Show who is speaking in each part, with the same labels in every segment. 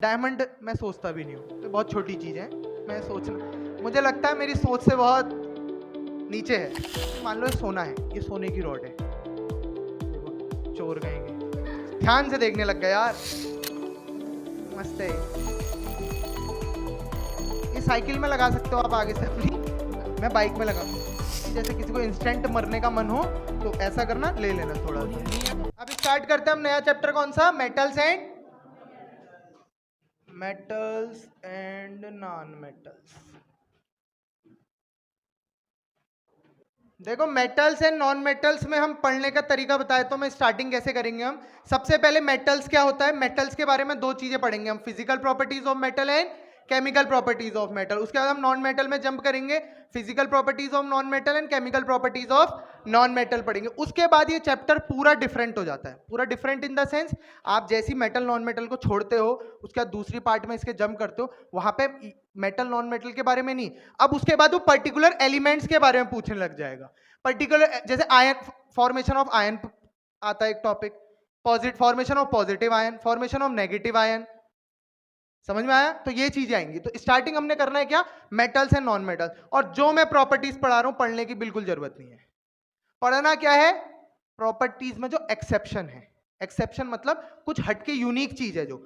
Speaker 1: Diamond मैं सोचता भी नहीं हूँ, तो बहुत छोटी चीज़ है। मैं सोचना, मुझे लगता है मेरी सोच से बहुत नीचे है। मान लो ये सोना है, ये सोने की रॉड है। देखो चोर कहेंगे, ध्यान से देखने लग गया यार। मस्त है। ये साइकिल में लगा सकते हो आप आगे से अपनी, मैं बाइक में लगा। जैसे किसी को इंस्टेंट मरने का मन हो तो ऐसा करना, ले लेना थोड़ा सा। अब स्टार्ट करते हैं हम नया चैप्टर। कौन सा? Metals and non metals. देखो मेटल्स एंड नॉन मेटल्स में हम पढ़ने का तरीका बताए तो मैं स्टार्टिंग कैसे करेंगे हम। सबसे पहले मेटल्स क्या होता है, मेटल्स के बारे में दो चीजें पढ़ेंगे हम, physical properties of metal and chemical properties of metal. उसके बाद हम नॉन मेटल में जंप करेंगे, physical properties of non metal and chemical properties of non metal पढ़ेंगे। उसके बाद ये चैप्टर पूरा डिफरेंट हो जाता है। पूरा डिफरेंट इन द सेंस, आप जैसी मेटल नॉन मेटल को छोड़ते हो उसके बाद दूसरी पार्ट में इसके जंप करते हो, वहां पे मेटल नॉन मेटल के बारे में नहीं, अब उसके बाद वो पर्टिकुलर एलिमेंट्स के बारे में पूछने लग जाएगा। पर्टिकुलर जैसे आयन, फॉर्मेशन ऑफ आयन आता है एक topic, positive formation of positive ion, formation of negative ion. समझ में आया? तो ये चीजें आएंगी। तो स्टार्टिंग हमने करना है क्या, मेटल्स एंड नॉन मेटल्स। और जो मैं प्रॉपर्टीज पढ़ा रहा हूं पढ़ने की बिल्कुल जरूरत नहीं है। पढ़ना क्या है, प्रॉपर्टीज में जो एक्सेप्शन है। एक्सेप्शन मतलब कुछ हटके यूनिक चीज है जो।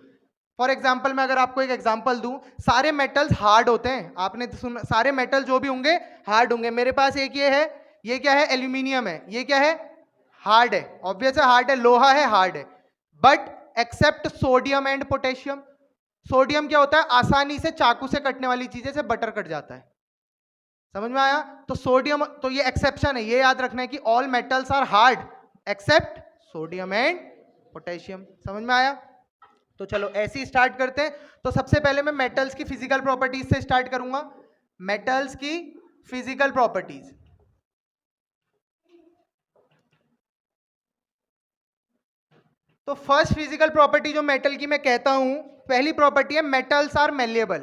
Speaker 1: फॉर एग्जाम्पल मैं अगर आपको एक एग्जाम्पल दूं, सारे मेटल्स हार्ड होते हैं, आपने तो सुना, सारे मेटल जो भी होंगे हार्ड होंगे। मेरे पास एक ये है, ये क्या है, एल्यूमिनियम है, ये क्या है, हार्ड है, ऑब्वियस है हार्ड है, लोहा है हार्ड है। But except sodium and potassium. Sodium क्या होता है, आसानी से चाकू से कटने वाली चीजें से बटर कट जाता है। समझ में आया? तो सोडियम, तो ये एक्सेप्शन है, ये याद रखना है कि all metals are hard except sodium and potassium. समझ में आया? तो चलो ऐसे ही स्टार्ट करते हैं। तो सबसे पहले मैं मेटल्स की फिजिकल प्रॉपर्टीज से स्टार्ट करूंगा। मेटल्स की फिजिकल प्रॉपर्टीज। तो फर्स्ट फिजिकल प्रॉपर्टी जो मेटल की मैं कहता हूं, पहली प्रॉपर्टी है मेटल्स आर मेलिएबल।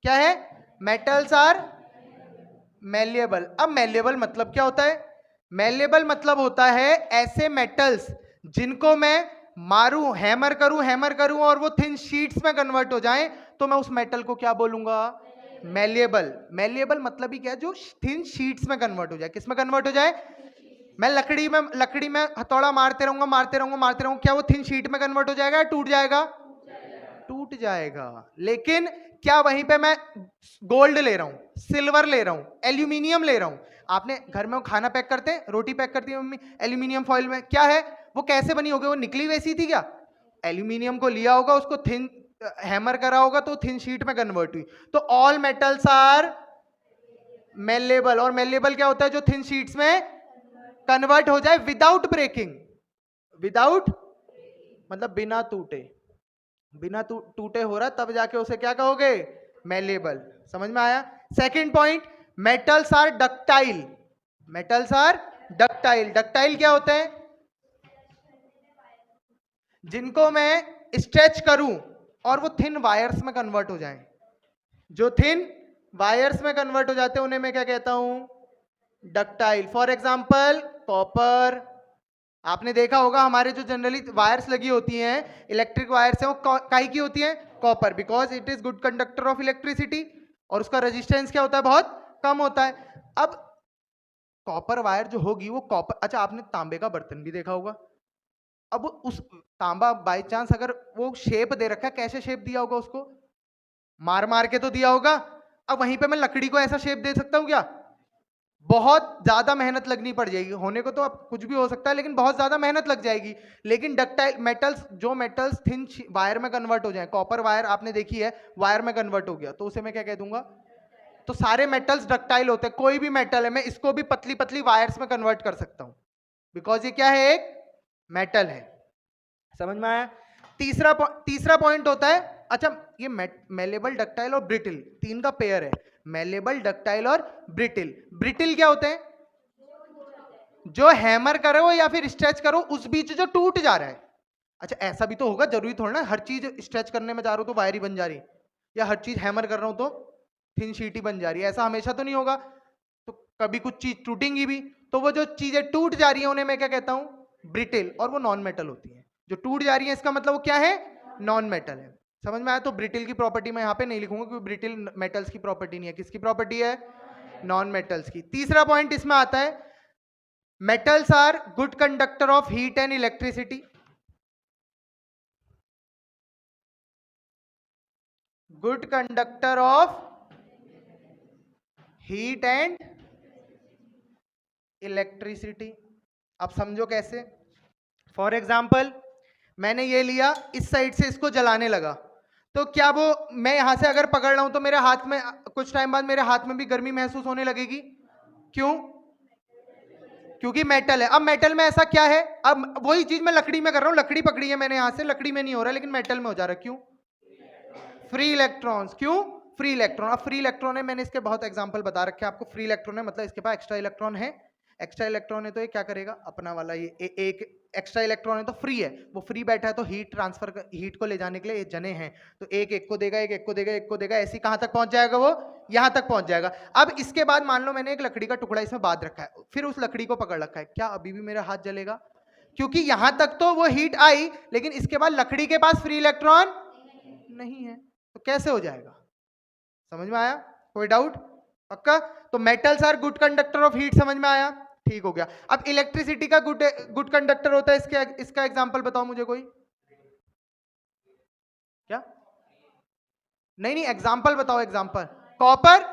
Speaker 1: क्या है? Metals are malleable. अब मेलिएबल मतलब क्या होता है? मेलिएबल मतलब होता है ऐसे मेटल्स जिनको मैं मारूं, हैमर करूं और वो थिन शीट्स में कन्वर्ट हो जाएं, तो मैं उस मेटल को क्या बोलूंगा? मेलिएबल। मेलिएबल मतलब ही क्या है, जो थिन शीट्स में कन्वर्ट हो जाए। किस में कन्वर्ट हो जाए? मैं लकड़ी में हथौड़ा मारते रहूंगा, क्या वो थिन शीट में कन्वर्ट हो जाएगा या टूट जाएगा? टूट जाएगा। लेकिन क्या वहीं पे मैं गोल्ड ले रहा हूं, सिल्वर ले रहा हूं, एल्यूमिनियम ले रहा हूं। आपने घर में खाना पैक करते हैं, रोटी पैक करती है मम्मी एल्यूमिनियम फॉइल में, क्या है वो, कैसे बनी होगी, वो निकली वैसी थी क्या? एल्यूमिनियम को लिया होगा, उसको थिन हैमर करा होगा तो थिन शीट में कन्वर्ट हुई। तो ऑल मेटल्स आर मेलेबल। और मेलेबल क्या होता है? जो थिन शीट्स में कन्वर्ट हो जाए विदाउट ब्रेकिंग। विदाउट मतलब बिना टूटे, बिना टूटे हो रहा तब जाके उसे क्या कहोगे? मेलेबल। समझ में आया? Second point, metals are ductile. Metals are ductile. Ductile क्या होते हैं? जिनको मैं स्ट्रेच करूं और वो थिन वायर्स में कन्वर्ट हो जाएं। जो थिन वायर्स में कन्वर्ट हो जाते हैं उन्हें मैं क्या कहता हूं? डक्टाइल। For example copper. आपने देखा होगा हमारे जो जनरली वायर्स लगी होती हैं, इलेक्ट्रिक वायर्स हैं, वो काई की होती हैं? Copper, because it is good conductor of electricity और उसका रेजिस्टेंस क्या होता है? बहुत कम होता है। अब कॉपर वायर जो होगी वो कॉपर, अच्छा आपने तांबे का बर्तन भी देखा होगा। अब उस तांबा बाई चांस अगर वो शेप दे रखा है, कैसे शेप दिया होगा उसको? मार मार के तो दिया होगा। अब वहीं पे मैं लकड़ी को ऐसा शेप दे सकता हूं क्या? बहुत ज्यादा मेहनत लगनी पड़ जाएगी। होने को तो अब कुछ भी हो सकता है, लेकिन बहुत ज्यादा मेहनत लग जाएगी। लेकिन डक्टाइल मेटल्स, जो मेटल्स थिन वायर में कन्वर्ट हो जाए, कॉपर वायर आपने देखी है, वायर में कन्वर्ट हो गया तो उसे मैं क्या कह दूंगा? तो सारे मेटल्स डक्टाइल होते हैं। कोई भी मेटल है, मैं इसको भी पतली पतली वायर्स में कन्वर्ट कर सकता हूं, बिकॉज ये क्या है? एक मेटल है। समझ में आया? तीसरा पॉइंट होता है, अच्छा ये मेलेबल, डक्टाइल और ब्रिटिल, तीन का पेयर है। मेलेबल, डक्टाइल और ब्रिटिल। ब्रिटिल क्या होते हैं? जो हैमर करो या फिर स्ट्रेच करो उस बीच जो टूट जा रहा है। अच्छा ऐसा भी तो होगा, जरूरी थोड़ा ना हर चीज स्ट्रेच करने में जा रहा हूं तो वायर ही बन जा रही, या हर चीज हैमर कर रहा हूं तो थिन शीट ही बन जा रही है। ऐसा हमेशा तो नहीं होगा, तो कभी कुछ चीज टूटेंगी भी। तो वो जो चीजें टूट जा रही है उन्हें मैं क्या कहता हूं? ब्रिटिल। और वो नॉन मेटल होती है। जो टूट जा रही है इसका मतलब वो क्या है? नॉन मेटल है। समझ में आया? तो ब्रिटिल की प्रॉपर्टी मैं यहाँ पे नहीं लिखूंगा क्योंकि ब्रिटिल मेटल्स की प्रॉपर्टी नहीं है। किसकी प्रॉपर्टी है? नॉन मेटल्स की। तीसरा पॉइंट इसमें आता है, metals are good conductor of heat and electricity. Good conductor of heat and electricity. अब समझो कैसे। फॉर एग्जाम्पल मैंने ये लिया, इस साइड से इसको जलाने लगा, तो क्या वो मैं यहां से अगर पकड़ रहा हूं तो मेरे हाथ में कुछ टाइम बाद मेरे हाथ में भी गर्मी महसूस होने लगेगी। क्यों? क्योंकि मेटल है। अब मेटल में ऐसा क्या है, अब वही चीज मैं लकड़ी में कर रहा हूं, लकड़ी पकड़ी है मैंने यहां से, लकड़ी में नहीं हो रहा लेकिन मेटल में हो जा रहा है। क्यों? Free electrons. क्यों? Free electron. अब फ्री इलेक्ट्रॉन है, मैंने इसके बहुत एग्जांपल बता रखे हैं आपको। फ्री इलेक्ट्रॉन है मतलब इसके पास एक्स्ट्रा इलेक्ट्रॉन है। एक्स्ट्रा इलेक्ट्रॉन है तो ये क्या करेगा, अपना वाला ये एक एक्स्ट्रा इलेक्ट्रॉन है तो फ्री है, वो फ्री बैठा है तो हीट ट्रांसफर, हीट को ले जाने के लिए ये जने हैं, तो एक एक को देगा, एक एक को देगा, एक को देगा, ऐसी कहां तक पहुंच जाएगा, वो यहां तक पहुंच जाएगा। अब इसके बाद मान लो मैंने एक लकड़ी का टुकड़ा इसमें बांध रखा है, फिर उस लकड़ी को पकड़ रखा है, क्या अभी भी मेरा हाथ जलेगा? क्योंकि यहां तक तो वो हीट आई, लेकिन इसके बाद लकड़ी के पास फ्री इलेक्ट्रॉन नहीं है, तो कैसे हो जाएगा? समझ में आया? कोई डाउट? पक्का? तो metals are good conductor of heat, समझ में आया? ठीक हो गया। अब इलेक्ट्रिसिटी का गुड कंडक्टर होता है, इसका एग्जांपल बताओ मुझे कोई। क्या? नहीं नहीं, एग्जांपल बताओ, एग्जांपल। कॉपर,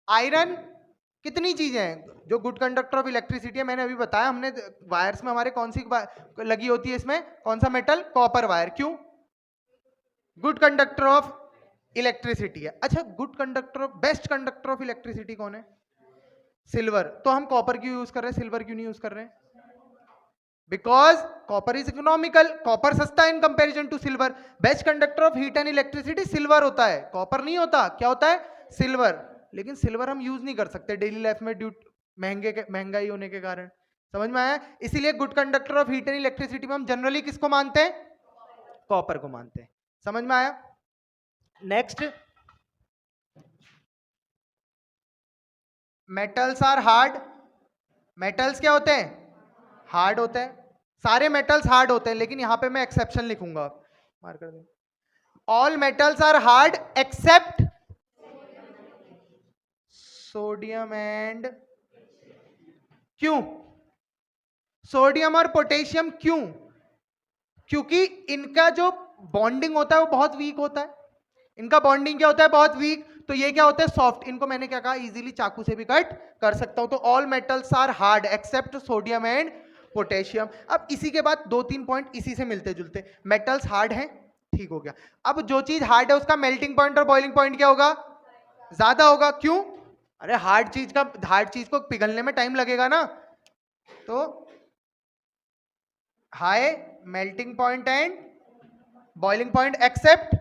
Speaker 1: आयरन, कितनी चीजें हैं जो गुड कंडक्टर ऑफ इलेक्ट्रिसिटी है, मैंने अभी बताया। हमने वायर्स में हमारे कौन सी लगी होती है, इसमें कौन सा मेटल? Copper wire. क्यों? गुड कंडक्टर ऑफ इलेक्ट्रिसिटी है। अच्छा, good conductor of, best conductor of electricity कौन है? सिल्वर। तो हम कॉपर क्यों यूज कर रहे हैं, सिल्वर क्यों नहीं यूज कर रहे हैं? Because copper is economical, copper सस्ता है in comparison to silver. Best conductor of heat and electricity silver होता है, कॉपर नहीं होता। क्या होता है? सिल्वर। लेकिन सिल्वर हम यूज नहीं कर सकते डेली लाइफ में ड्यू महंगाई होने के कारण। समझ में आया? इसीलिए good conductor of heat and electricity में हम जनरली किसको मानते हैं? कॉपर को मानते हैं। समझ में आया? Next, metals are hard. Metals क्या होते हैं? हार्ड होते हैं। सारे मेटल्स हार्ड होते हैं, लेकिन यहां पे मैं एक्सेप्शन लिखूंगा, मार्क कर दें। All metals are hard except sodium and, क्यों? सोडियम और पोटेशियम क्यों? क्योंकि इनका जो बॉन्डिंग होता है वो बहुत वीक होता है। इनका बॉन्डिंग क्या होता है? बहुत वीक। तो ये क्या होता है? सॉफ्ट। इनको मैंने क्या कहा, इजीली चाकू से भी कट कर सकता हूं। तो all metals are hard except sodium and potassium. अब इसी के बाद 2-3 पॉइंट इसी से मिलते जुलते। मेटल्स हार्ड हैं, ठीक हो गया। अब जो चीज हार्ड है उसका मेल्टिंग पॉइंट और बॉइलिंग पॉइंट क्या होगा? ज्यादा होगा। क्यों? अरे हार्ड चीज को पिघलने में टाइम लगेगा ना, तो high melting point and boiling point accept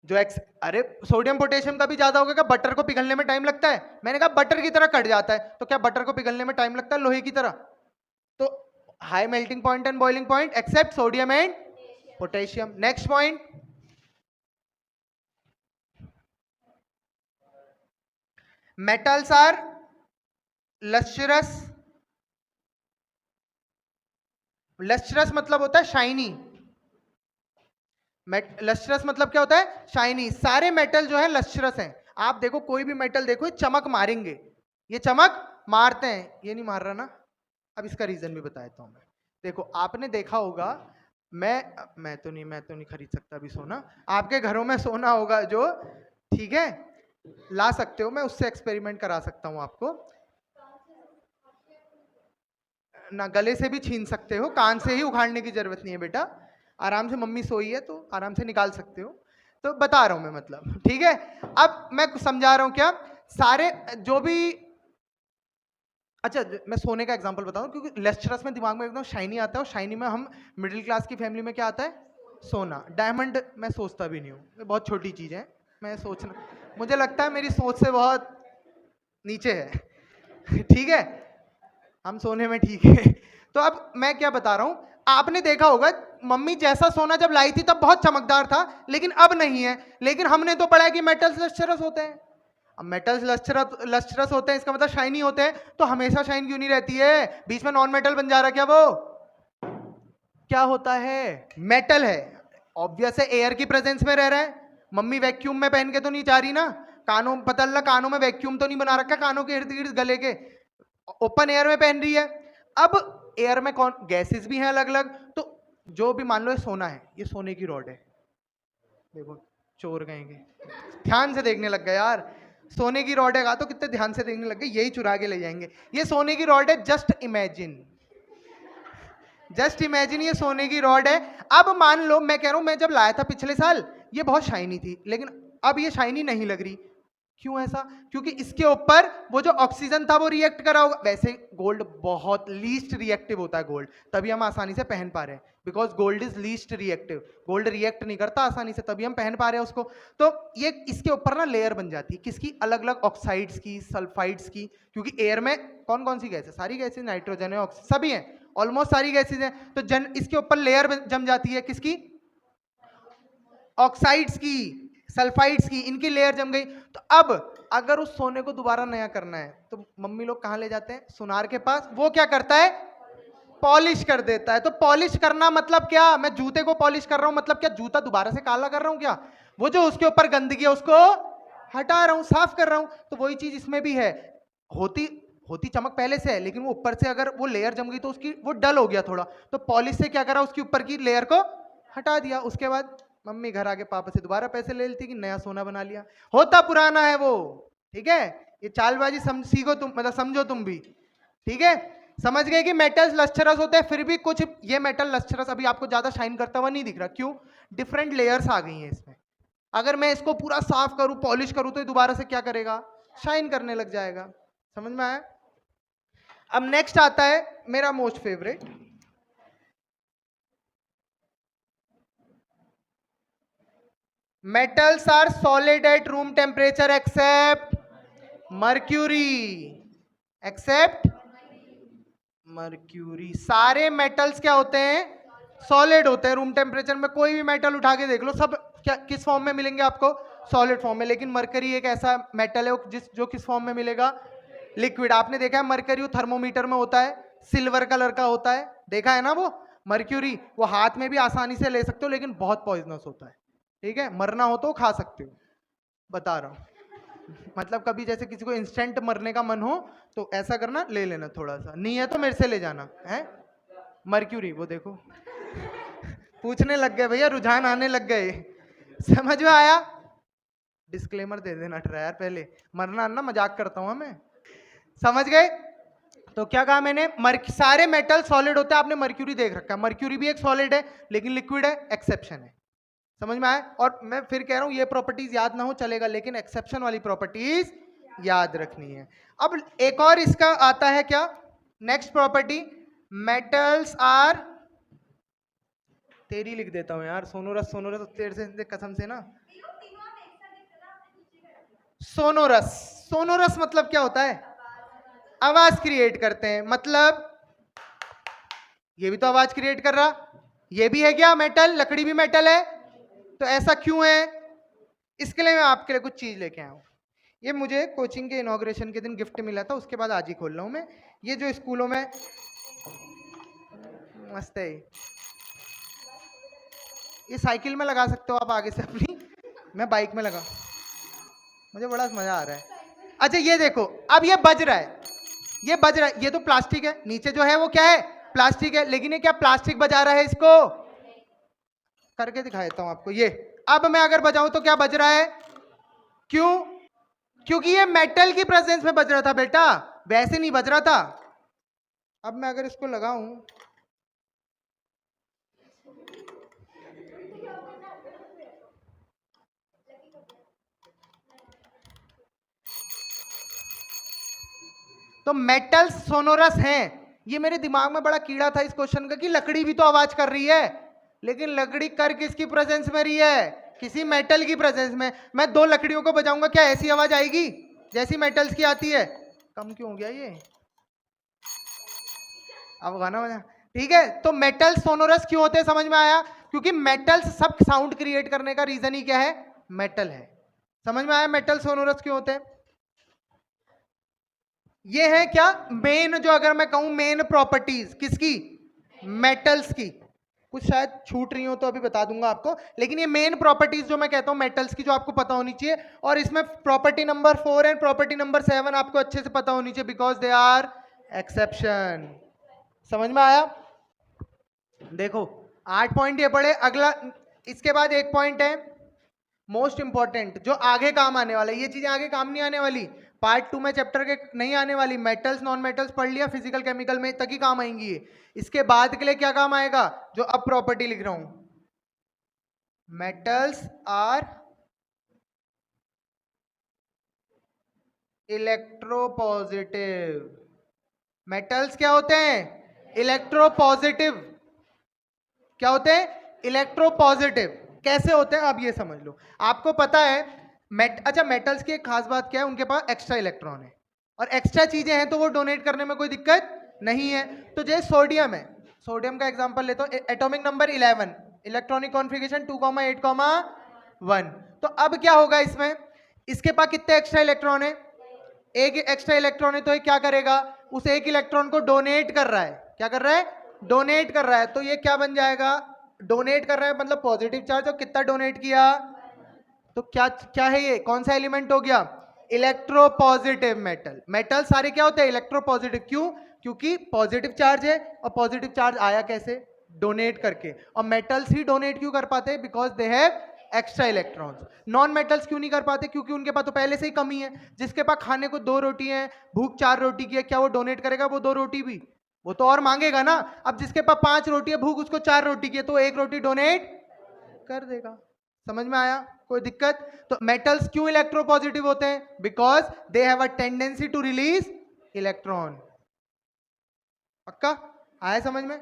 Speaker 1: जो अरे सोडियम पोटेशियम का भी ज्यादा होगा। क्या बटर को पिघलने में टाइम लगता है? मैंने कहा बटर की तरह कट जाता है, तो क्या बटर को पिघलने में टाइम लगता है लोहे की तरह? तो high melting point and boiling point except sodium and potassium. Next point, metals are lustrous. Lustrous मतलब होता है शाइनी। लस्ट्रस मतलब क्या होता है? शाइनी। सारे मेटल जो है लस्ट्रस हैं। आप देखो कोई भी मेटल देखो, ये चमक मारेंगे, ये चमक मारते हैं, ये नहीं मार रहा ना। अब इसका रीजन भी बता देता हूं मैं। देखो आपने देखा होगा, मैं तो नहीं खरीद सकता अभी सोना। आपके घरों में सोना होगा जो, ठीक है, ला सकते हो, मैं उससे एक्सपेरिमेंट करा सकता हूं आपको ना। गले से भी छीन सकते हो, कान से ही उखाड़ने की जरूरत नहीं है बेटा। आराम से, मम्मी सोई है तो आराम से निकाल सकते हो। तो बता रहा हूं मैं, मतलब ठीक है। अब मैं कुछ समझा रहा हूं क्या, सारे जो भी, अच्छा मैं सोने का एग्जांपल बताऊं क्योंकि लस्ट्रस में दिमाग में एकदम शाइनी आता है, और शाइनी में हम मिडिल क्लास की फैमिली में क्या आता है? सोना। डायमंड मैं सोचता भी नहीं हूँ, बहुत छोटी चीज है। मैं सोचना, मुझे लगता है मेरी सोच से बहुत नीचे है ठीक है, हम सोने में ठीक है तो अब मैं क्या बता रहा हूं, आपने देखा होगा मम्मी जैसा सोना जब लाई थी तब बहुत चमकदार था, लेकिन अब नहीं है। लेकिन हमने तो पढ़ा है कि मेटल्स लस्ट्रस होते हैं। अब मेटल्स लस्ट्रस होते हैं, इसका मतलब शाइनी होते हैं, तो हमेशा शाइन क्यों नहीं रहती है? बीच में नॉन मेटल बन जा रहा है क्या? वो क्या होता है? मेटल है। ऑब्वियस है, एयर की प्रेजेंस में रह रहा है। मम्मी वैक्यूम में पहन के तो नहीं जा रही ना, कानों पता लगा कानों में वैक्यूम तो नहीं बना रखा, कानों के इर्द गिर्द गले के, ओपन एयर में पहन रही है। अब एयर में कौन गैसेस भी हैं अलग अलग, तो जो भी मान लो ये सोना है, ये सोने की रॉड है, देखो चोर कहेंगे, ध्यान से देखने लग गए यार, सोने की रॉड है, तो कितने ध्यान से देखने लग गए, यही चुरा के ले जाएंगे। ये सोने की रॉड है, जस्ट इमेजिन, जस्ट इमेजिन ये सोने की रॉड है। अब मान लो मैं कह रहा हूं मैं जब लाया था पिछले साल ये बहुत शाइनी थी, लेकिन अब ये शाइनी नहीं लग रही। क्यों ऐसा? क्योंकि इसके ऊपर वो जो ऑक्सीजन था वो रिएक्ट करा होगा। वैसे गोल्ड बहुत लीस्ट रिएक्टिव होता है गोल्ड, तभी हम आसानी से पहन पा रहे हैं, because gold is least reactive. Gold react नहीं करता आसानी से, तभी हम पहन पा रहे हैं उसको। तो ये इसके ऊपर ना लेयर बन जाती है, किसकी? अलग अलग ऑक्साइड्स की, सल्फाइड्स की, क्योंकि एयर में कौन कौन सी गैस है? सारी गैसेज, नाइट्रोजन है, ऑक्सीजन, सभी हैं, ऑलमोस्ट सारी गैसेज हैं। तो इसके ऊपर लेयर जम जाती है, किसकी? ऑक्साइड्स की, सल्फाइड्स की, इनकी लेयर जम गई। तो अब अगर उस सोने को दोबारा नया करना है तो मम्मी लोग कहां ले जाते हैं? सुनार के पास। वो क्या करता है? पॉलिश कर देता है। तो पॉलिश करना मतलब क्या? मैं जूते को पॉलिश कर रहा हूं, मतलब क्या जूता दोबारा से काला कर रहा हूं क्या? वो जो उसके ऊपर गंदगी है उसको हटा रहा हूं, साफ कर रहा हूं। तो वही चीज इसमें भी है, होती चमक पहले से है, लेकिन वो ऊपर से अगर वो लेयर जम गई तो उसकी वो डल हो गया थोड़ा, तो पॉलिश से क्या करा? उसकी ऊपर की लेयर को हटा दिया। उसके बाद मम्मी घर आके पापा से दोबारा पैसे ले लेती कि नया सोना बना लिया। होता पुराना है वो, ठीक है? ये चालबाजी सीखो तुम, मतलब समझो तुम भी, ठीक है? समझ गए कि मेटल्स लस्टरस होते हैं, फिर भी कुछ ये मेटल लस्टरस अभी आपको ज्यादा शाइन करता हुआ नहीं दिख रहा। क्यों? डिफरेंट लेयर्स आ गई हैं इसमें। अगर मैं इसको पूरा साफ करूं, पॉलिश करूं, तो ये दोबारा से क्या करेगा? शाइन करने लग जाएगा। समझ में आया? अब नेक्स्ट आता है मेरा most favourite, metals are solid at room temperature except mercury, except mercury। सारे मेटल्स क्या होते हैं? सॉलिड होते हैं रूम टेम्परेचर में। कोई भी मेटल उठा के देख लो, सब क्या किस फॉर्म में मिलेंगे आपको? सॉलिड फॉर्म में। लेकिन मरकरी एक ऐसा मेटल है जो किस फॉर्म में मिलेगा? लिक्विड। आपने देखा है मरकरी थर्मोमीटर में होता है, सिल्वर कलर का होता है, देखा है ना? वो मर्क्यूरी वो हाथ में भी आसानी से ले सकते हो, लेकिन बहुत पॉइजनस होता है, ठीक है? मरना हो तो खा सकते हो, बता रहा हूं। मतलब कभी जैसे किसी को इंस्टेंट मरने का मन हो तो ऐसा करना, ले लेना थोड़ा सा, नहीं है तो मेरे से ले जाना है। मर्क्यूरी, वो देखो पूछने लग गए भैया, रुझान आने लग गए। समझ में आया? डिस्क्लेमर दे देना यार पहले, मरना ना मजाक करता हूं मैं। समझ गए? तो क्या कहा मैंने? सारे मेटल सॉलिड होते हैं। आपने मर्क्यूरी देख रखा है, मर्क्यूरी भी एक सॉलिड है लेकिन लिक्विड है, एक्सेप्शन है। समझ में आया? और मैं फिर कह रहा हूं ये प्रॉपर्टीज याद ना हो चलेगा, लेकिन एक्सेप्शन वाली प्रॉपर्टीज याद रखनी है। अब एक और इसका आता है क्या? नेक्स्ट प्रॉपर्टी, मेटल्स आर, तेरी लिख देता हूं यार, सोनोरस सोनोरस तेरे से कसम से ना। सोनोरस, सोनोरस मतलब क्या होता है? आवाज क्रिएट करते हैं। मतलब ये भी तो आवाज क्रिएट कर रहा, ये भी है क्या मेटल? लकड़ी भी मेटल है, तो ऐसा क्यों है? इसके लिए मैं आपके लिए कुछ चीज लेके आया हूं। ये मुझे कोचिंग के इनॉग्रेशन के दिन गिफ्ट मिला था, उसके बाद आज ही खोल रहा हूं मैं। ये जो स्कूलों में मस्त है, ये साइकिल में लगा सकते हो आप आगे से अपनी, मैं बाइक में लगा, मुझे बड़ा मजा आ रहा है। अच्छा ये देखो, अब ये बज रहा है, ये बज रहा है, ये तो प्लास्टिक है, नीचे जो है वो क्या है? प्लास्टिक है। लेकिन ये क्या प्लास्टिक बजा रहा है? इसको करके दिखा देता हूं आपको। ये अब मैं अगर बजाऊं तो क्या बज रहा है? क्यों? क्योंकि ये मेटल की प्रेजेंस में बज रहा था बेटा, वैसे नहीं बज रहा था। अब मैं अगर इसको लगाऊं, तो मेटल्स सोनोरस हैं। ये मेरे दिमाग में बड़ा कीड़ा था इस क्वेश्चन का कि लकड़ी भी तो आवाज कर रही है, लेकिन लकड़ी कर किसकी प्रेजेंस में रही है? किसी मेटल की प्रेजेंस में। मैं दो लकड़ियों को बजाऊंगा, क्या ऐसी आवाज आएगी जैसी मेटल्स की आती है? कम क्यों हो गया ये? अब गाना बजा, ठीक है? तो मेटल सोनोरस क्यों होते हैं? समझ में आया? क्योंकि मेटल्स सब साउंड क्रिएट करने का रीजन ही क्या है? मेटल है। समझ में आया मेटल सोनोरस क्यों होते हैं? ये है क्या मेन, जो अगर मैं कहूं मेन प्रॉपर्टीज किसकी? मेटल्स की। कुछ शायद छूट रही हो तो अभी बता दूंगा आपको, लेकिन ये मेन प्रॉपर्टीज जो मैं कहता हूँ मेटल्स की जो आपको पता होनी चाहिए, और इसमें property number 4 and property number 7 आपको अच्छे से पता होनी चाहिए बिकॉज दे आर एक्सेप्शन। समझ में आया? देखो 8 पॉइंट ये पढ़े, अगला इसके बाद एक पॉइंट है मोस्ट इंपॉर्टेंट जो आगे काम आने वाला है। ये चीजें आगे काम नहीं आने वाली, पार्ट 2 में चैप्टर के नहीं आने वाली। मेटल्स नॉन मेटल्स पढ़ लिया फिजिकल केमिकल में, तक ही काम आएंगी ये। इसके बाद के लिए क्या काम आएगा, जो अब प्रॉपर्टी लिख रहा हूं, मेटल्स आर इलेक्ट्रोपॉजिटिव। मेटल्स क्या होते हैं, इलेक्ट्रोपॉजिटिव। क्या होते हैं, इलेक्ट्रोपॉजिटिव। कैसे होते हैं अब ये समझ लो। आपको पता है अच्छा मेटल्स की एक खास बात क्या है, उनके पास एक्स्ट्रा इलेक्ट्रॉन है, और एक्स्ट्रा चीजें हैं तो वो डोनेट करने में कोई दिक्कत नहीं है। तो जैसे सोडियम है, सोडियम का एग्जांपल लेता हूं, एटॉमिक नंबर 11, इलेक्ट्रॉनिक कॉन्फ़िगरेशन 2,8,1। तो अब क्या होगा इसमें, इसके पास कितने एक्स्ट्रा इलेक्ट्रॉन है, एक एक्स्ट्रा इलेक्ट्रॉन है, तो ये क्या करेगा, उस एक इलेक्ट्रॉन को डोनेट कर रहा है। क्या कर रहा है, डोनेट कर रहा है। तो ये क्या बन जाएगा, डोनेट कर रहा है मतलब पॉजिटिव चार्ज। और कितना डोनेट किया, तो क्या क्या है ये, कौन सा एलिमेंट हो गया, इलेक्ट्रोपॉजिटिव मेटल। मेटल सारे क्या होते हैं, इलेक्ट्रोपॉजिटिव। क्यों, क्योंकि पॉजिटिव चार्ज है, और पॉजिटिव चार्ज आया कैसे, डोनेट करके। और मेटल्स ही डोनेट क्यों कर पाते हैं, because they have extra electrons. Non metals क्यों नहीं कर पाते, क्योंकि उनके पास तो पहले से ही कमी है। जिसके पास खाने को 2 रोटी है, भूख 4 रोटी की है, क्या वो डोनेट करेगा वो 2 रोटी भी, वो तो और मांगेगा ना। अब जिसके पास 5 रोटी है, भूख उसको 4 रोटी की है, तो 1 रोटी डोनेट कर देगा। समझ में आया, कोई दिक्कत? तो मेटल्स क्यों इलेक्ट्रोपॉजिटिव होते हैं, because they have a tendency to release electron. पक्का आया समझ में?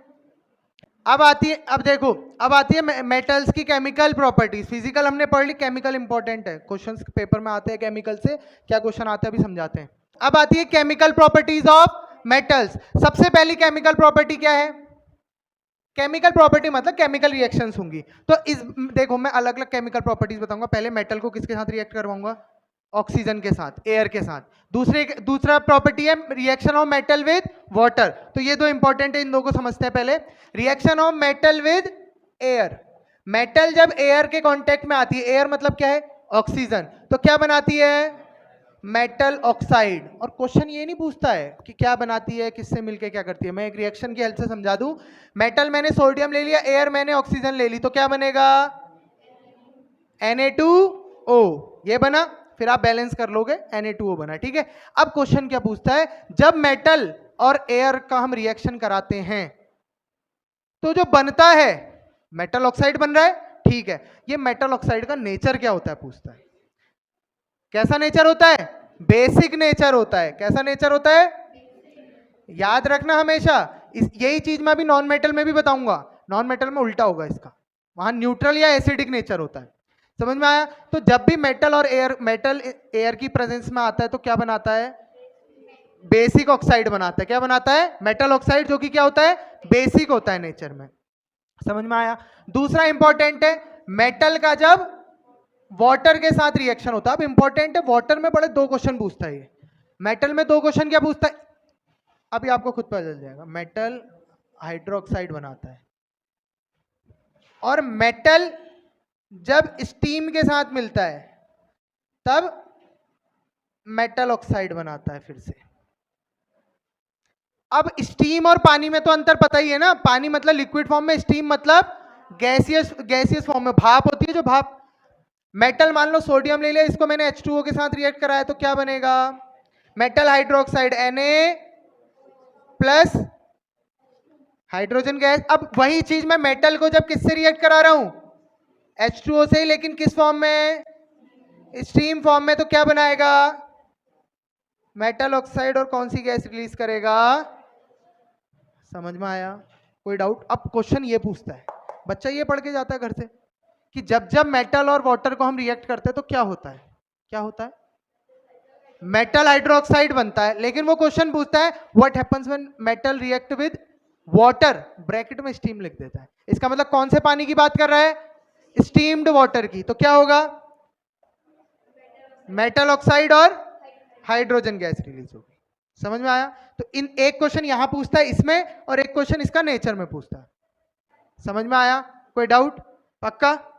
Speaker 1: अब आती है, अब देखो, अब आती है मेटल्स की केमिकल प्रॉपर्टीज। फिजिकल हमने पढ़ ली, केमिकल इंपॉर्टेंट है, क्वेश्चंस पेपर में आते हैं केमिकल से, क्या क्वेश्चन आते हैं अभी समझाते हैं। अब आती है केमिकल प्रॉपर्टीज ऑफ मेटल्स। सबसे पहली केमिकल प्रॉपर्टी क्या है, केमिकल प्रॉपर्टी मतलब केमिकल रिएक्शंस होंगी। तो इस देखो मैं अलग अलग केमिकल प्रॉपर्टीज बताऊंगा। पहले मेटल को किसके साथ रिएक्ट करवाऊंगा, ऑक्सीजन के साथ, एयर के साथ। दूसरा प्रॉपर्टी है reaction of metal with water. तो ये दो इंपॉर्टेंट है, इन दो को समझते हैं पहले। Reaction of metal with air, metal जब एयर के कांटेक्ट में आती है, एयर मतलब क्या है, ऑक्सीजन, तो क्या बनाती है, मेटल ऑक्साइड। और क्वेश्चन ये नहीं पूछता है कि क्या बनाती है, किससे मिलके क्या करती है। मैं एक रिएक्शन की हेल्प से समझा दूं। मेटल मैंने सोडियम ले लिया, एयर मैंने ऑक्सीजन ले ली, तो क्या बनेगा, Na2O। ये बना, फिर आप बैलेंस कर लोगे, Na2O बना, ठीक है। अब क्वेश्चन क्या पूछता है, जब मेटल और एयर का हम रिएक्शन कराते हैं तो जो बनता है मेटल ऑक्साइड बन रहा है, ठीक है। ये मेटल ऑक्साइड का नेचर क्या होता है पूछता है। कैसा नेचर होता है, बेसिक नेचर होता है। कैसा नेचर होता है, याद रखना हमेशा। यही चीज मैं अभी नॉन मेटल में भी बताऊंगा। नॉन मेटल में उल्टा होगा इसका, वहां न्यूट्रल या एसिडिक नेचर होता है। समझ में आया? तो जब भी मेटल और एयर, मेटल एयर की प्रेजेंस में आता है तो क्या बनाता है, बेसिक ऑक्साइड बनाता है। क्या बनाता है, मेटल ऑक्साइड, जो कि क्या होता है, बेसिक होता है नेचर में। समझ में आया? दूसरा इंपॉर्टेंट है, मेटल का जब वाटर के साथ रिएक्शन होता है। अब इंपॉर्टेंट है, वाटर में बड़े 2 क्वेश्चन पूछता है ये। मेटल में 2 क्वेश्चन क्या पूछता है, अभी आपको खुद पता चल जाएगा। मेटल हाइड्रोक्साइड बनाता है, और मेटल जब स्टीम के साथ मिलता है तब मेटल ऑक्साइड बनाता है फिर से। अब स्टीम और पानी में तो अंतर पता ही है ना, पानी मतलब लिक्विड फॉर्म में, स्टीम मतलब गैसियस फॉर्म में, भाप होती है जो भाप। मेटल मान लो सोडियम ले लिया, इसको मैंने H2O के साथ रिएक्ट कराया, तो क्या बनेगा, metal hydroxide, Na plus hydrogen gas. अब वही चीज मैं मेटल को जब किससे रिएक्ट करा रहा हूं, H2O से ही, लेकिन किस फॉर्म में, स्टीम फॉर्म में, तो क्या बनाएगा, मेटल ऑक्साइड, और कौन सी गैस रिलीज करेगा। समझ में आया, कोई डाउट? अब क्वेश्चन ये पूछता है, बच्चा ये पढ़ के जाता है घर से, कि जब जब मेटल और वाटर को हम रिएक्ट करते हैं तो क्या होता है, क्या होता है, मेटल हाइड्रोक्साइड बनता है। लेकिन वो क्वेश्चन पूछता है what happens when metal react with water, bracket में स्टीम लिख देता है। इसका मतलब कौन से पानी की बात कर रहा है, स्टीम्ड वाटर की। तो क्या होगा, मेटल ऑक्साइड और हाइड्रोजन गैस रिलीज होगी। समझ में आया? तो इन एक क्वेश्चन यहां पूछता है इसमें, और एक क्वेश्चन इसका नेचर में पूछता है। समझ में आया? कोई डाउट? पक्का?